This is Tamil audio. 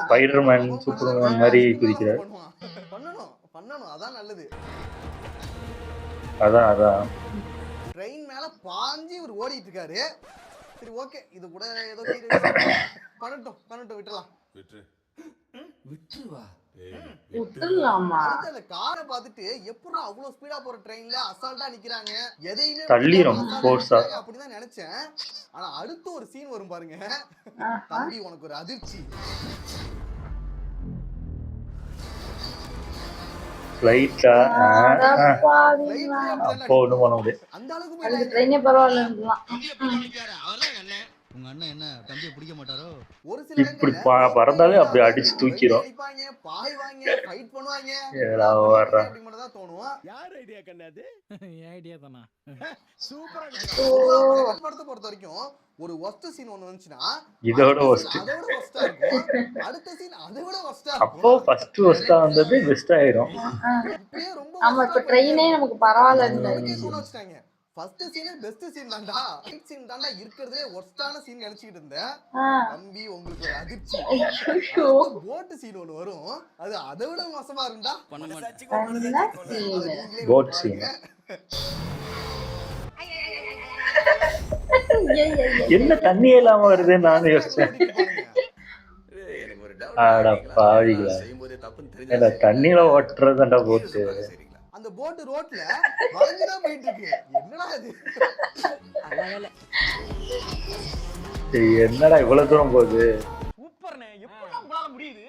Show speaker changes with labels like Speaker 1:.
Speaker 1: ஸ்பைடர்மேன் சூப்பர்மேன் மாதிரி குதிக்கிறார்.
Speaker 2: பண்ணணும் அதான் நல்லது.
Speaker 1: அதான்
Speaker 2: ட்ரெயின் மேல பாஞ்சி இவர் ஓடிட்டு இருக்காரு. சரி ஓகே, இது கூட ஏதோ பண்ணட்டும் விட்டுறலாம்.
Speaker 3: விட்டுருவா
Speaker 4: விட்டுலாமா?
Speaker 2: அந்த காரை பார்த்துட்டு எப்படா அவ்வளவு ஸ்பீடா போற ட்ரெயின்ல அசால்ட்டா நிக்கிறாங்க, எதையுமே
Speaker 1: தள்ளிரும் ஃபோர்ஸா
Speaker 2: அப்படிதான் நினைச்சேன். ஆனா அடுத்து ஒரு சீன் வரும் பாருங்க, தம்பி உனக்கு ஒரு அதிர்ச்சி.
Speaker 1: ஃளைட்டா அப்போ ஒண்ணும் பண்ண முடியாது.
Speaker 2: அந்த அளவுக்கு
Speaker 4: அது ட்ரெயினே பரவாயில்லைன்றான்.
Speaker 3: உங்க அண்ணன் என்ன தம்பியை பிடிக்க மாட்டாரோ?
Speaker 2: ஒரு சில
Speaker 1: இப்படி பறந்தாலே அப்படி அடிச்சு தூக்கிரும்.
Speaker 2: பாய்வாங்க, ஃபைட் பண்ணுவாங்க.
Speaker 1: ஏடா வர்றா
Speaker 2: அப்படி மட்டும் தான் தோணும்.
Speaker 5: யார் ஐடியா கண்ணாது?
Speaker 3: என் ஐடியா தானா?
Speaker 5: சூப்பரா
Speaker 2: படத்தை பொறுத்த வரைக்கும் ஒரு ஒஸ்ட் சீன் ஒன்னு வந்துச்சுன்னா
Speaker 1: இதோட ஒஸ்ட்,
Speaker 2: அதோட ஒஸ்டா இருக்கும். அடுத்த சீன் அதை விட ஒஸ்டா இருக்கும்.
Speaker 1: அப்போ ஃபர்ஸ்ட் ஒஸ்டா வந்தது பெஸ்ட் ஆயிரும்.
Speaker 2: இப்பயே ரொம்ப
Speaker 4: ஆமா, இப்ப ட்ரெயினே நமக்கு பரவாயில்ல.
Speaker 2: வச்சுட்டாங்க. ஃபர்ஸ்ட் சீனே பெஸ்ட் சீன் தான்டா, ஃபைட் சீன் தான்டா இருக்கிறதுலே ஒஸ்டான சீன் நினைச்சிட்டு இருந்தேன். தம்பி உங்களுக்கு ஒரு அதிர்ச்சி, போட் சீன் ஒன்னு வரும், அது அதை விட மோசமா இருந்தா.
Speaker 1: போட் சீன் என்ன தண்ணி இல்லாம வருது நானும் யோசிச்சேன். ஆடா பாவிகளா, ஏன்னா தண்ணியில ஓட்டுறதுண்டா போட்டு.
Speaker 2: அந்த போட் ரோட்ல வளைஞ்சுதான் போயிட்டு இருக்கு. என்னடா இது,
Speaker 1: என்னடா இவ்வளவு தூரம் போகுது?
Speaker 5: சூப்பர்ண்ணே, எப்படி உங்களால முடியுது?